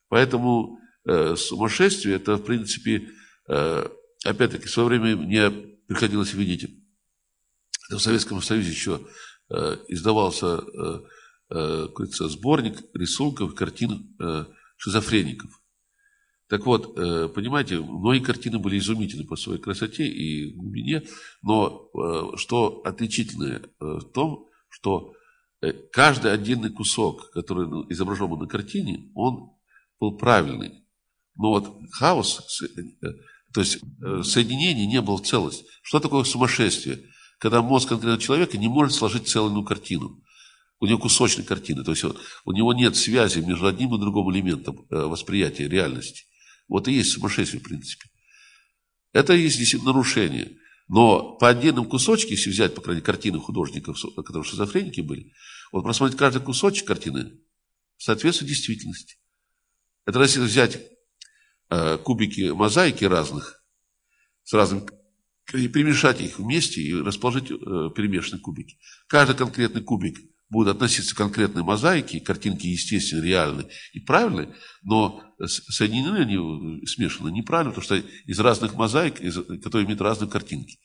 Поэтому сумасшествие, это, в принципе, опять-таки, в свое время мне приходилось видеть, в Советском Союзе еще издавался сборник рисунков, картин шизофреников. Так вот, понимаете, многие картины были изумительны по своей красоте и глубине, но что отличительное в том, что каждый отдельный кусок, который изображен на картине, он был правильный. Но вот хаос, то есть соединение не было в целости. Что такое сумасшествие? Когда мозг конкретного человека не может сложить целую картину. У него кусочная картина, то есть у него нет связи между одним и другим элементом восприятия реальности. Вот и есть сумасшествие, в принципе. Это и есть действительно нарушение. Но по отдельным кусочкам, если взять, по крайней мере, картины художников, которые шизофреники были, вот просмотреть каждый кусочек картины соответствует действительности. Это если взять кубики мозаики разных, с разными, и перемешать их вместе и расположить перемешанные кубики. Каждый конкретный кубик будет относиться к конкретной мозаике, картинки естественные, реальные и правильные, но соединены они, смешаны неправильно, потому что из разных мозаик, которые имеют разные картинки.